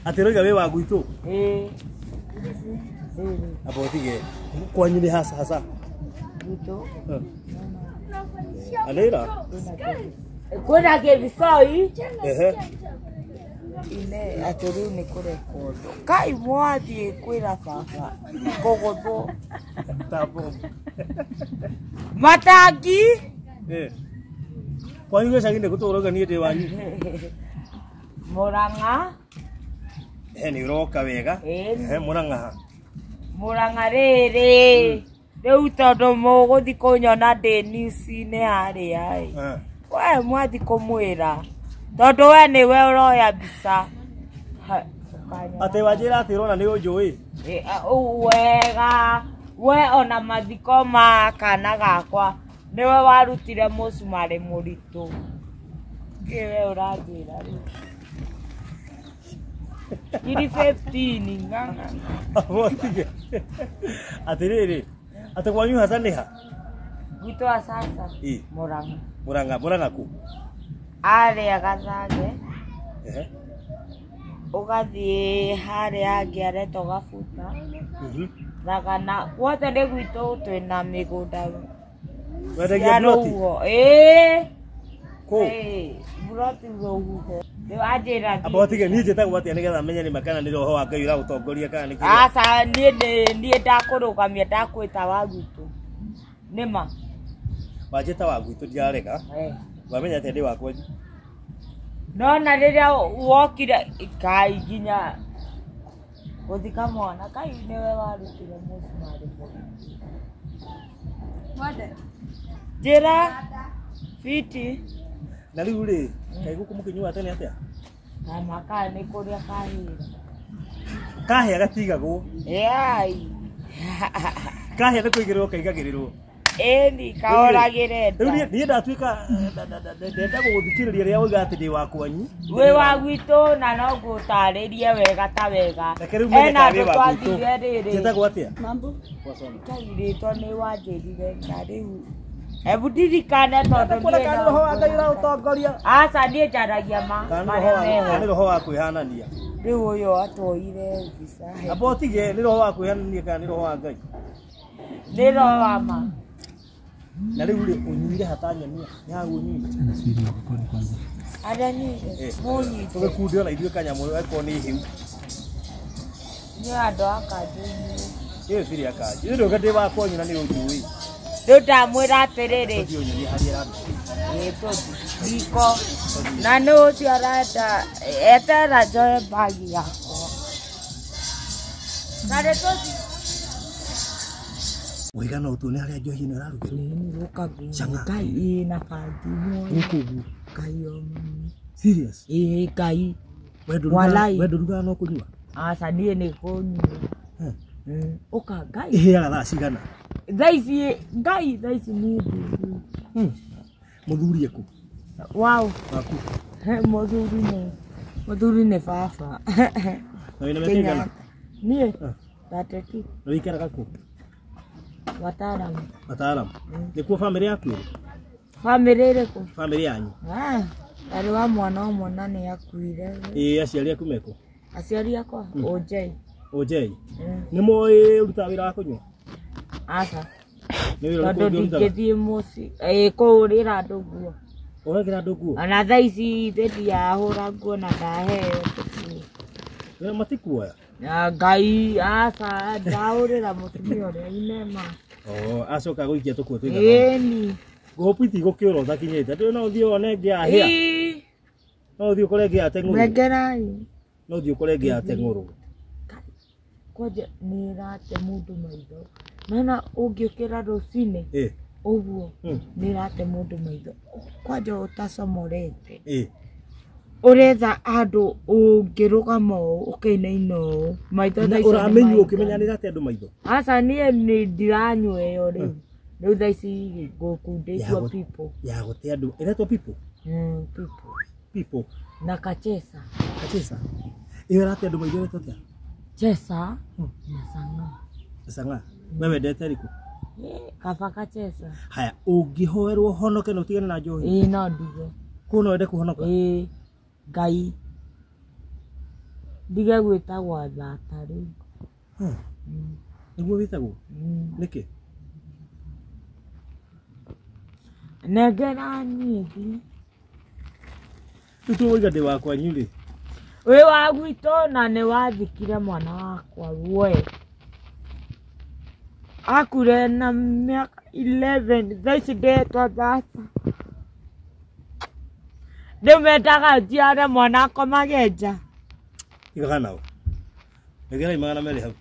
Atiroiga we wa gwitũ. Abotige kwanyu ni hasa. Gwitũ. Alera. Kwenda kebisoi. Ine aturu ni kurekodo. Kai mwathi kwira baba. Gogodo. Tabo. Matagi. Kwanyu gicagi-inĩ gũtũũraga niĩ ndĩ wanyu. Muranga. Nĩ ũroka wega. Muranga. Muranga rĩrĩ. Rĩu tondũ mũgũthi kũnyona ndĩ news-inĩ harĩa. We mwathi kũmwĩra. Tondũ we nĩwe ũroya mbica. Atĩ wanjĩra atĩ ũrona nĩ ũnjũĩ. Wega. We ona mathiko ma kana gakwa. Niwe warutire mũcumarĩ mũritũ. Kĩwe ũranjĩra rĩu. Ngiri 15 ng'ang'a. Abotige. Atĩrĩrĩ. Atĩ kwanyu hasa nĩ ha? Gwitũ sasa. Muranga. Muranga kũ? Arĩa Gathage. Ũgathiĩ harĩa hangĩ aretwo Gabuta. Thagana. Guothe nĩ gwitũ twĩna mĩgũnda. Wendagia bloti? Kũ? Bloti rũhuho. Nĩwanjĩra. Abotige niĩ njĩtagwo atĩa nĩgetha menye nĩ kana nĩ roho wa Ngai ũragũtongoria kana nĩ kĩĩ? Aca niĩ ndakũrũgamia ndakwĩta wa gwitũ. Nĩma. Wanjĩta wa gwitũ ndirarega. Wamenya atĩ ndĩ wakwa. Nona rĩrĩa wokire Ngai nginya gũthika mwana. Ngai nĩwe warutire mũcumarĩ mũritũ. Njĩra fiti. Na rĩu rĩ, Ngai gũkũ mũkĩnyua tene atĩa? Maka nĩ kũrĩa kahĩra. Kahĩa gatigagwo. Kahĩa nĩ kũigĩrĩrwo kaigagĩrĩrwo. Eni kaoragĩre nda. Rĩu niĩ ndatuĩka ndenda gũgũthikĩrĩria rĩrĩa woiga atĩ ndĩ wa kwanyu. Wĩ wa gwitũ na no ngũtarĩrie wega ta wega. Ena andũ twathire rĩrĩ. Njĩtagwo atĩa? Mambo. Kairĩtwo nĩ wanjĩrire na rĩu. Ebu ndirikane tondũ nĩ roho wa Ngai ũraũtongoria. Aca niĩ njaragia ma. Nĩ roho wa kwĩhanania. Rĩu ũyũ atwoire mbica. Abotige nĩ roho wa kwĩhanania kana nĩ roho wa Ngai? Nĩ roho wa ma. Na rĩu rĩ ũnyuire hata nyonia nĩ hagu ũnyuire. Arĩa nyuire. Mũnyite. Tũgĩkundi ona ithuĩ kanyamũ eko nĩ hiu. Nĩ andũ a kanjũ. Ĩyo siri ya kanjũ. Nĩ ndĩ wa kwanyu na nĩ ũnjũĩ. Rĩu ndamwĩra atĩrĩrĩ. Tũthiĩ harĩa rami. Ndiko. Na nĩ ũcio arenda etera njoe bagi yakwa. Kare tũthiĩ. Wega no tuone harĩa njohi ĩno ĩrarugĩrwo. Gũka Ngai na bagi mwe. Gũkũ. Ngai omu. Serious? Ngai. Walai. Wendo ruga no kũnyua. Aca niĩ nĩ kũnyua. Ũka Ngai. Ĩhĩaga thaa cigana? Thaici Ngai thaici nĩ nduru. Mũthuri ekũ? Wow. Waku. Mũthuri nĩ baba. Na wĩna mĩaka ĩigana? Niĩ 32. Na wĩikaraga kũ? Wataaramu. Nĩ kuo famĩlĩ yaku ĩrĩ? Famĩlĩ ĩrĩkũ? Famĩlĩ yanyu. Arĩ wa mwana ũmwe na nĩ akuire. Aciari aku mekũ? Aciari akwa OJ. OJ. Nĩ moĩ ũruta wĩra wa kũnyua? Aca. Nĩ wĩra ũrĩkũ ũrutaga? Ndingĩthiĩ mũciĩ kũhũrĩra andũ nguo. Ũhũragĩra andũ nguo? Ona thaa ici ndiahũra nguo na ndaheo tũkuo. Wĩra matikuoya? Ngai aca ndahũrĩra mũtumia ũrĩa inema. Acoka gũikia tũkuo tũigana? Ĩni. Ngũkũ itigũkĩũra ũtakinyĩte. Ndĩ no ũthiĩ one ngĩahĩa. No ũthiĩ ũkore ngĩateng'ũrwo. Nengerai. No ũthiĩ ũkore ngĩateng'ũrwo. Kwanja nĩ rate mũndũ maitho. Nona ũngĩũkĩra rũcinĩ. Ũguo nĩ rate mũndũ maitho. Kwanja ũtacomorete. Ũretha andũ ũngĩrũgama ũkĩinaina ũũ. Maitho thaa ici. Ũramenywo ũkĩmenya nĩ rate andũ maitho. Aca niĩ ndiranyua ĩyo rĩu. Rĩu thaa ici ngũkundĩtwo people. Ya gũte andũ. Ĩretwo people? People. Na kachesa. Kachesa. Ĩyo rate andũ maitho ĩretwo atĩa? Chesa na sanga. Sanga. Wewe ndete rĩkũ? Kaba kachesa. Haya, ũngĩhoerwo honoke na ũtigane na njohi? No nduge. Kuona wende kũhonoka? Ngai. Ndige gwĩtagwo thata rĩu. Nĩguo wĩtagwo? Nĩkĩ? Nengera nyingĩ. Rĩu tũwĩga ndĩ wakwa nyurĩ. Wĩ wa gwitũ na nĩ wathikire mwana wakwa we. Akure na miaka 11, thaa ici ndĩtwo thata. Rĩu mendaga njiare mwana akomage nja. Igaga nao. Negera imagana merĩ hau.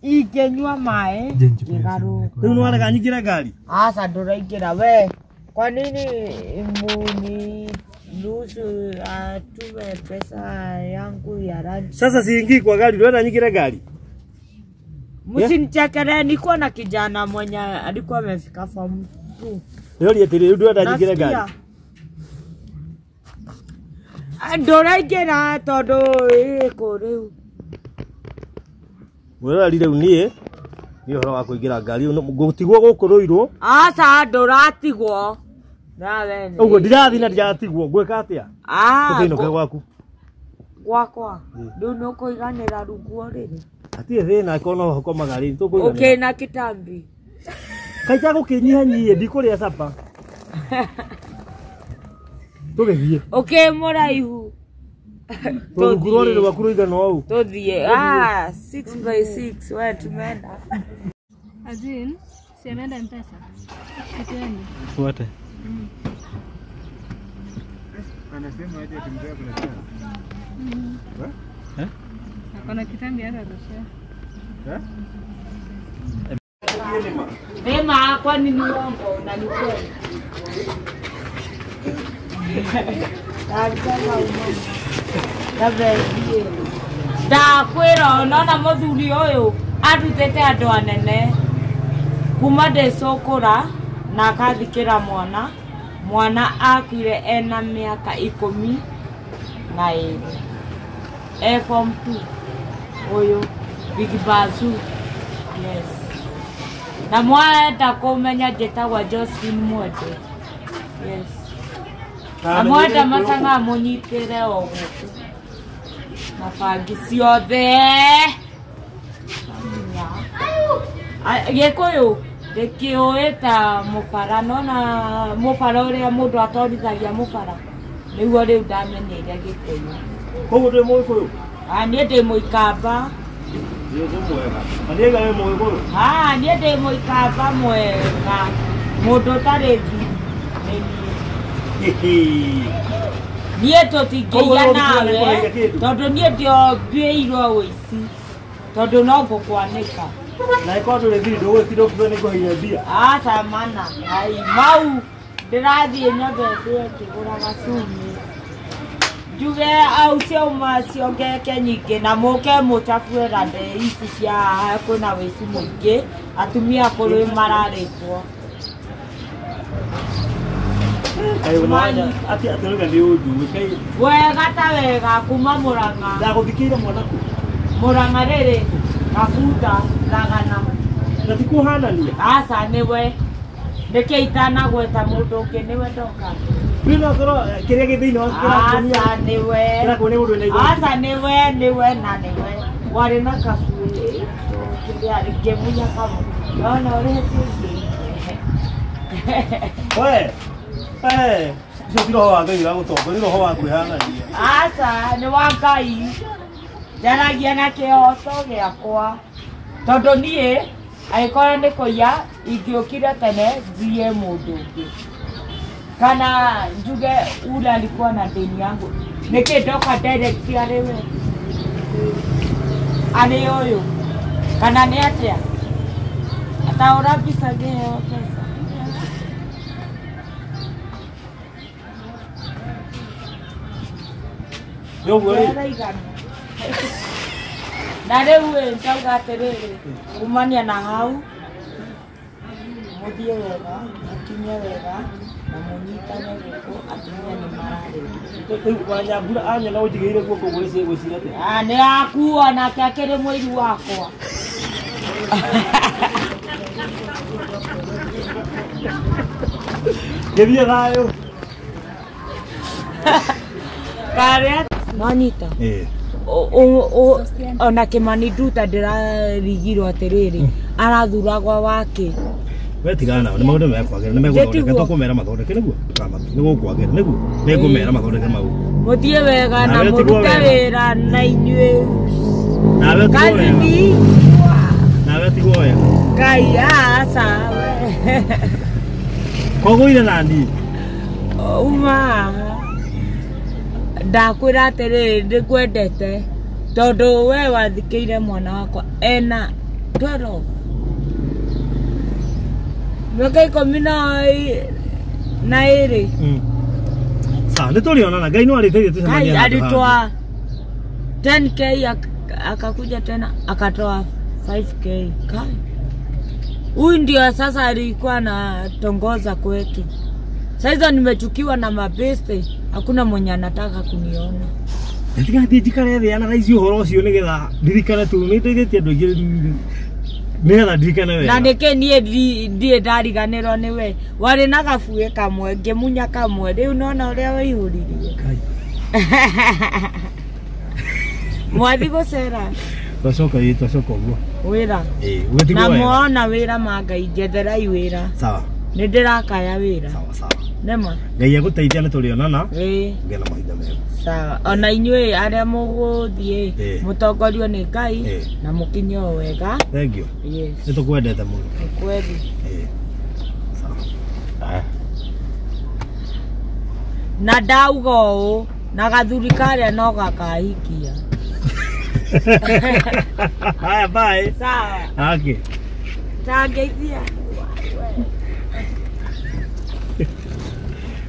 Ingĩnyua maĩ ngĩgarũrũka. Rĩu nĩwarega nyingĩre ngari? Aca ndũraingĩra we. Kwa nini muni nusu atume pesa yangu ya rangi? Sasa siingii kwa gari, unaenda nyingine gari? Msinichekele, nilikuwa na kijana mwenye alikuwa amefika form 2. Leo ndio unaenda nyingine gari. Ndũraingĩra tondũ ĩkũ rĩu. Wewe rire unie. Ni horo wa kuingira ngari gutigwo gũkũ Ruiru. Aca ndũratigwo. Na wene. Uguo ndirathi na ndiratigwo gwĩka atĩa? Ũkĩinũke gwaku. Gwakwa. Rĩu nĩ ũkũiganĩra rungu rĩrĩ. Hatirĩ thĩna angĩkorwo no ũkoma gari tũkũiganĩra. Ũkĩna kĩtambi. Kaita gũkĩnyihanyihie ndikũrĩa capa. Tũgĩthiĩ. Mũraihu. Tũrugurwo rĩrĩ waku rũigana ũũ. Tũthiĩ. 6x6 wewe tumeenda. Azin, si ameenda M-Pesa. Kitende. Fuate. Anasema aje atimtoa kuna kitambi. Akona kitambi hata tosha. Ema kwa nini uongo unanipenda? Ndakwĩra nona mũthuri ũyũ arutĩte andũ anene kuma ndĩcũkũra na akathikĩra mwana akuire ena mĩaka 12 form 2 ũyũ Big Bazu. Yes. Na mwenda kũmenya njĩtagwo Josephine Mwende. Yes. Na mwenda macanga mũnyitĩre o gũkũ. Mabangi ciothe. Gĩkũyũ ndĩkĩũĩta mũbara, nona mũbara ũrĩa mũndũ atwarithagia mũbara. Nĩguo rĩu ndamenyeire Gĩkũyũ. Koguo ndĩ Mũgĩkũyũ? Niĩ ndĩ Mũikamba. Niĩ mwega. Maniega wĩ Mũgĩkũyũ? Niĩ ndĩ Mũikamba mwega. Mũndũ ũtarĩ thi. Niĩ tũtingĩiya nawe tondũ niĩ ndiombĩirwo ũici tondũ no ngũkwanĩka. Na ĩkorwo ndũrĩ thiri ndũgwĩtira ũkiuga nĩngũheire mbia? Aca mana. Mau ndĩrathiĩ nyambe ngĩgũra gacumĩ. Njuge au ciauma ciongeke nyingĩ na mũke mũchafue rande ici cia haha kwĩna wĩici mũingĩ. Atumia akũrũ mararĩtwo. Wega ta wega kuma Mũrang'a. Ndagũthikĩire mwanaku? Mũrang'a rĩrĩ Kabuta Ragana. Na tikũhanania? Aca nĩwe. Nĩkĩ itanagweta mũndũ ũngĩ nĩwe ndoka. Rĩu no korwo kĩrĩa gĩ thĩinĩ wa kĩrakonia. Aca nĩwe. Kĩrakonia mũndũ wĩna igoti. Aca nĩwe na nĩwe. Warĩ na kaburi. Ngĩmunya kamwe. Nona ũrĩa tũngĩ. We. Icio ti roho wa Ngai ũragũtongoria, nĩ roho wa kwĩhanania. Aca nĩ wa Ngai. Njaragia na kĩhoto gĩakwa. Tondũ niĩ angĩkorwo nĩ kũiya ingĩũkire tene njie mũndũ ũngĩ. Kana njuge ule alikuwa na deni yangu. Nĩkĩ ndoka direct arĩ we. Arĩ ũyũ. Kana nĩ atĩa? Ataũra mbica ngĩheo pesa. Na rĩu ntauga atĩrĩrĩ, kumania na hau mũthiĩ wega, mũkinye wega na mũnyitane gũkũ atumia nĩ mararĩrwo. Rĩu Wanyambura anyona ũnjigĩire guoko gwĩciria atĩa? Nĩ akuo nake akĩrĩ mũiru wakwa. Gĩthiĩ thayũ. Karĩa Manita. ona Kimani Nduta ndirarigirwo atiriri arathuragwa wake we tigana ni maundu mekwagera ni meguthondeka tukumera mathondeke niguo ni gukwagera niguo ni ngumera mathondeke mau muthie wega na murute wira na inyue nawe kazini nawe tigwo wega Ngai asa koguire nandi uma ndakwira atiriri ndikwendete tondu we wathikiire mwana wakwa ena 12 Mwaka 12 Sawa nitulionana Ngai no aliteithia tusemanie Ngai alitoa 10k akakuja tena akatoa 5k kai huyu ndio sasa alikuwa na tongoza kwetu sasa nimechukiwa na mabeste hakuna mwenye anataka kuniona Ndiga ndijikare thia na raici uhoro ucio nigetha ndirikane tu niteithĩtie andũ aingĩ nigetha ndirikane wega na ndeke nie ndie ndariganĩrwo niwe wari na gabuĩ kamwe ngimunya kamwe riu nona uria waihũririe mwathi gũcera twacoka ũguo wĩra ũgĩtigwo na wega muona wĩra ma Ngai njetherai wĩra sawa nĩ ndĩrakaya wĩra sawa sawa nema Ngai agũteithia nĩtũrionana ngena mahinda mega sawa ona inyuĩ arĩa mũgũthiĩ mũtongorio nĩ Ngai na mũkinye o wega thank you yes nĩtũkwendete mũno kweli sawa na ndauga ũũ na gathuri karĩa no gakahikia haya bye sawa okay tangeithia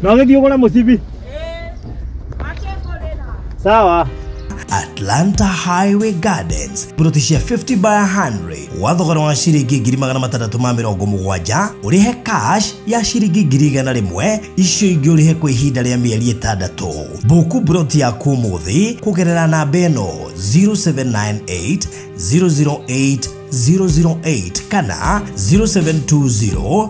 no gĩthiĩ ũgũre mũcibi sawa Atlanta Highway Gardens Buruthi 50 by 100 wathogora wa ciringi 670 urihe cash ya ciringi 100 icio ingĩ urihe kwa ihinda rĩa mĩeri 6 buku Buruthi ya kumuthi kugerera namba ĩno 0798 008 008 kana 0720